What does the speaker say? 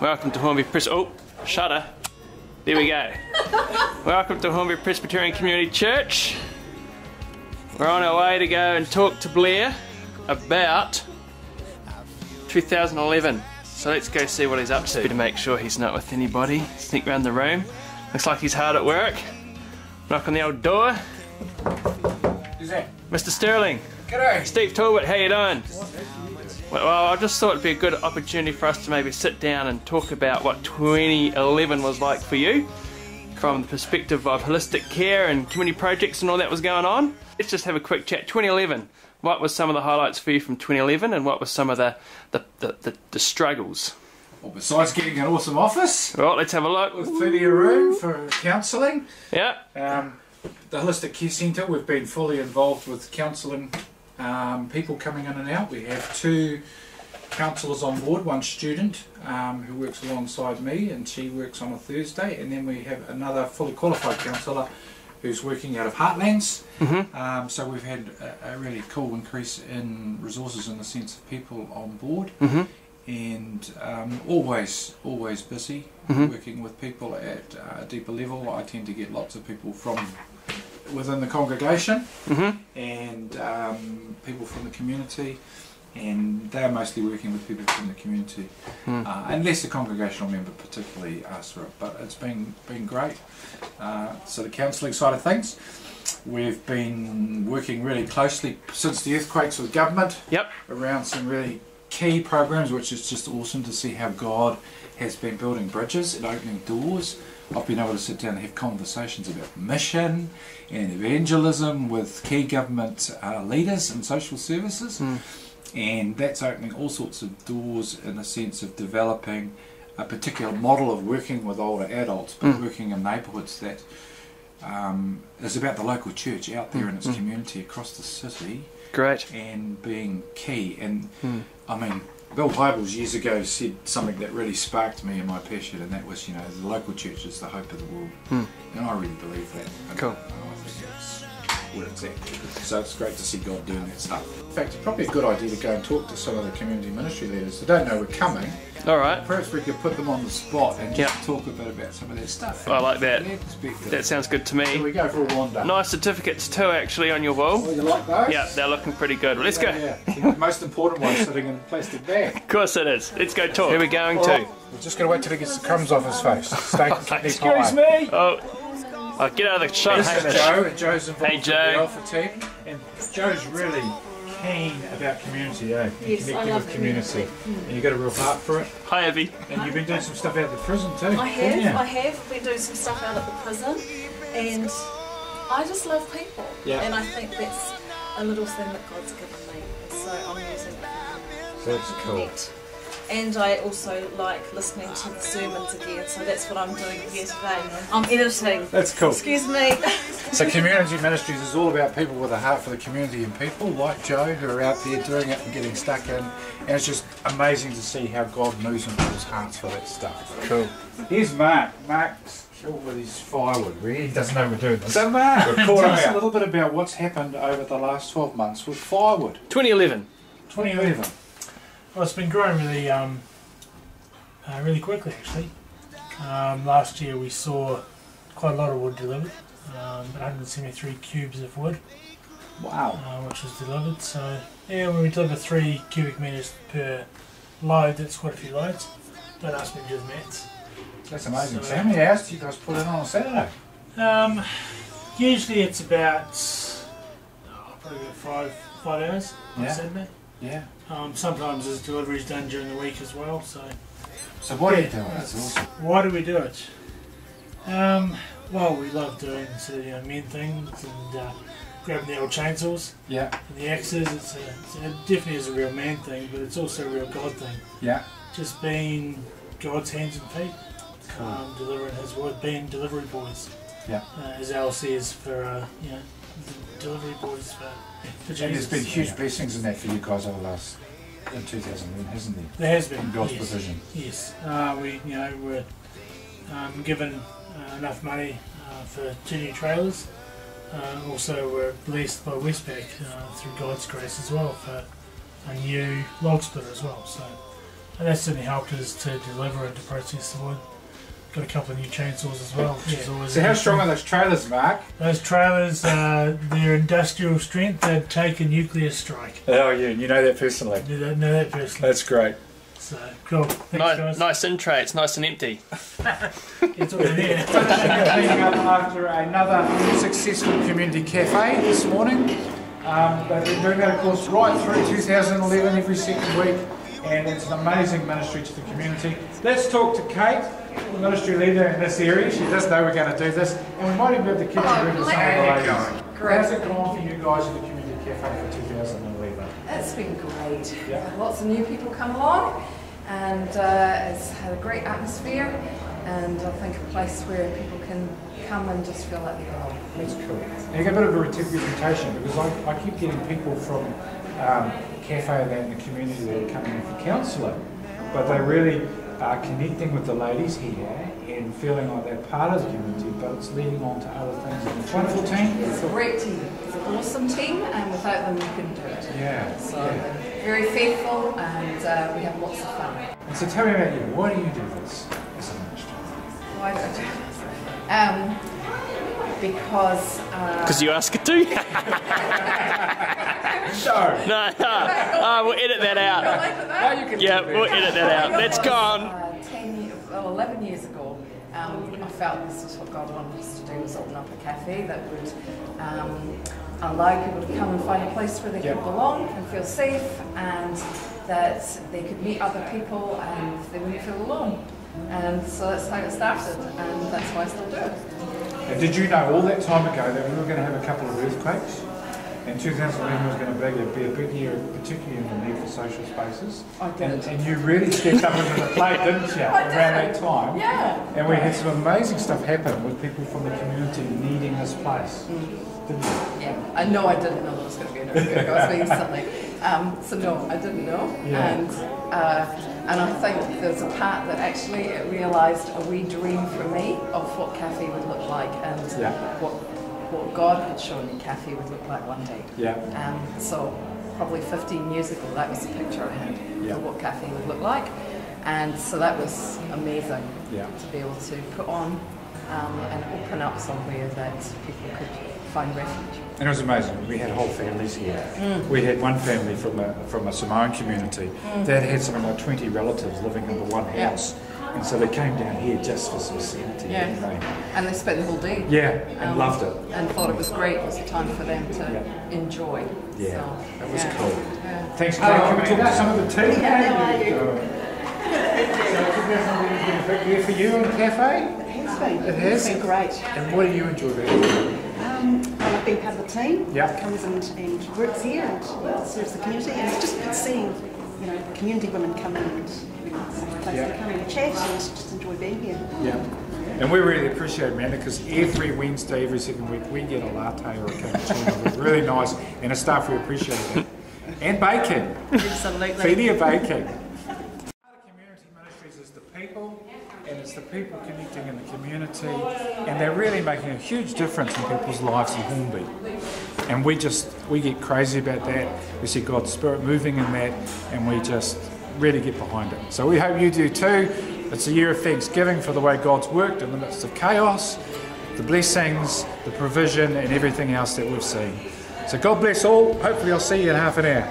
Welcome to Hornby Pres. Oh, shutter. There we go. Welcome to Hornby Presbyterian Community Church. We're on our way to go and talk to Blair about 2011. So let's go see what he's up to. To make sure he's not with anybody. Sneak around the room. Looks like he's hard at work. Knock on the old door. Who's that? Mr. Sterling. G'day. Steve Talbot, how you doing? Well, I just thought it'd be a good opportunity for us to maybe sit down and talk about what 2011 was like for you, from the perspective of holistic care and community projects and all that was going on. Let's just have a quick chat. 2011. What was some of the highlights for you from 2011, and what were some of the struggles? Well, besides getting an awesome office, Well, let's have a look. with plenty of room for counselling, Yeah. the Holistic Care Centre, we've been fully involved with counselling people coming in and out. We have 2 counsellors on board, 1 student who works alongside me, and she works on a Thursday, and then we have another fully qualified counsellor who's working out of Heartlands. So we've had a really cool increase in resources in the sense of people on board, and always busy working with people at a deeper level. I tend to get lots of people from within the congregation and people from the community, and they're mostly working with people from the community, unless a congregational member particularly asks for it. But it's been great. So the counselling side of things, we've been working really closely since the earthquakes with government around some really key programs, which is just awesome to see how God has been building bridges and opening doors. I've been able to sit down and have conversations about mission and evangelism with key government leaders and social services, and that's opening all sorts of doors in the sense of developing a particular model of working with older adults, but working in neighbourhoods that is about the local church out there in its community across the city. Great. And being key. And I mean, Bill Hybels years ago said something that really sparked me and my passion, and that was, you know, the local church is the hope of the world. And I really believe that. Cool. I think that's where it's at. So it's great to see God doing that stuff. In fact, it's probably a good idea to go and talk to some of the community ministry leaders who don't know we're coming. All right. Perhaps we could put them on the spot and just talk a bit about some of their stuff. I like that. That sounds good to me. Here we go for a wander. Nice certificates too, actually, on your wall. Oh, you like those? Yeah, they're looking pretty good. Let's go. Yeah. The most important one sitting in a plastic bag. Of course it is. Let's go talk. Who are we going to? We're just going to wait till he gets the crumbs off his face. Stay Excuse me. Oh, get out of the shot. This is Joe, and Joe's involved Hey, with Joe. the Alpha team. And Joe's really keen about community, and connecting with community. And you've got a real heart for it. Hi, Evie. And you've been doing some stuff out at the prison too. I have been doing some stuff out at the prison, and I just love people. And I think that's a little thing that God's given me, so I'm using it. That's cool. Connect. And I also like listening to the sermons again, so that's what I'm doing here today. I'm editing. That's cool. Excuse me. So Community Ministries is all about people with a heart for the community and people like Joe who are out there doing it and getting stuck in, and it's just amazing to see how God moves in people's hearts for that stuff. Cool. Here's Mark. Mark's killed with his firewood. Really doesn't know we're doing this. So, Mark, Tell us a little bit about what's happened over the last 12 months with firewood. 2011. 2011. Well, it's been growing really quickly actually. Last year we saw quite a lot of wood delivered, 173 cubes of wood. Wow. Which was delivered. So yeah, when we deliver 3 cubic metres per load, that's quite a few loads. Don't ask me to do the maths. That's amazing. So how many hours do you guys put in on a Saturday? Usually it's about probably about 5 hours on a Saturday. Yeah. Sometimes there's deliveries done during the week as well. So why do you do it? That's awesome. Why do we do it? Well, we love doing sort of men things and grabbing the old chainsaws and the axes. It definitely is a real man thing, but it's also a real God thing. Yeah. Just being God's hands and feet, delivering His word, being delivery boys. Yeah. As Al says, for delivery boys for Jesus. And there's been huge blessings in that for you guys over the last in 2011, hasn't there? There has been. In God's provision. Yes. We were given enough money for 2 new trailers. Also, we're blessed by Westpac through God's grace as well for a new log splitter as well. So that certainly helped us to deliver and to process the wood. Got a couple of new chainsaws as well, which is always. So how strong are those trailers, Mark? Those trailers, they're industrial strength. They'd take a nuclear strike. Oh yeah, you know that personally. Know that personally. That's great. So cool. Thanks, guys. Nice in tray. It's nice and empty. It's all in here. After another successful community cafe this morning. They've been doing that, of course, right through 2011, every second week, and it's an amazing ministry to the community. Let's talk to Kate, the ministry leader in this area. She does know we're going to do this, and we might even have the kitchen room for some of the ladies. How's it gone for you guys at the community cafe for 2011? It's been great. Yeah. Lots of new people come along, and it's had a great atmosphere, and I think a place where people can come and just feel like they belong. That's cool. And you get a bit of a reputation, because I keep getting people from cafe that in the community that are coming in for counselling, but they really are connecting with the ladies here and feeling like they're part of the community, but it's leading on to other things. And it's a wonderful team. It's a great team. It's an awesome team, and without them we couldn't do it. Yeah. So they're very faithful, and we have lots of fun. And so tell me about you. Why do you do this as a ministry? Why do I do this? Because you ask it to? No. We'll edit that out. No, you can We'll edit that out. That's gone. 11 years ago, I felt this is what God wanted us to do, was open up a cafe that would allow people to come and find a place where they could belong and feel safe, and that they could meet other people and they wouldn't feel alone. And so that's how it started, and that's why I still do it. And did you know all that time ago that we were going to have a couple of earthquakes? And 2011 was going to be a big year, particularly in the need for social spaces. I did. And you really stepped up into the plate, didn't you, around that time? Yeah. And we had some amazing stuff happen with people from the community needing this place, didn't you? Yeah. I know I didn't know there was going to be an earthquake. I was being silly. So no, I didn't know. Yeah. And I think there's a part that actually it realised a wee dream for me of what cafe would look like, and what God had shown me cafe would look like one day. Yeah. So probably 15 years ago, that was the picture I had of what cafe would look like, and so that was amazing to be able to put on and open up somewhere that people could find refuge. And it was amazing. We had whole families here. We had one family from a Samoan community that had something like 20 relatives living in the one house. And so they came down here just for some sanity, didn't they? And they spent the whole day. Yeah, and loved it. And thought it was great. It was a time for them to enjoy. Yeah, so, that was cool. Yeah. Thanks, Kate. Can we talk about some of the team? So, been a big year for you in the cafe? It has been. It has? It's been great. And what do you enjoy about it? Well, I've been part of the team Yeah. that comes and works here and serves the community, and it's just good seeing, the community women come in and have a place to come in and chat and just enjoy being here. Yeah. And we really appreciate it, Amanda, because every Wednesday, every second week, we get a latte or a cappuccino. It's really nice, and the staff really appreciate it. And baking. Absolutely. Plenty of baking. Community Ministries is the people, and it's the people connecting in the community, and they're really making a huge difference in people's lives in Hornby. And we get crazy about that. We see God's Spirit moving in that, and we just really get behind it. So we hope you do too. It's a year of thanksgiving for the way God's worked in the midst of chaos, the blessings, the provision, and everything else that we've seen. So God bless all. Hopefully I'll see you in half an hour.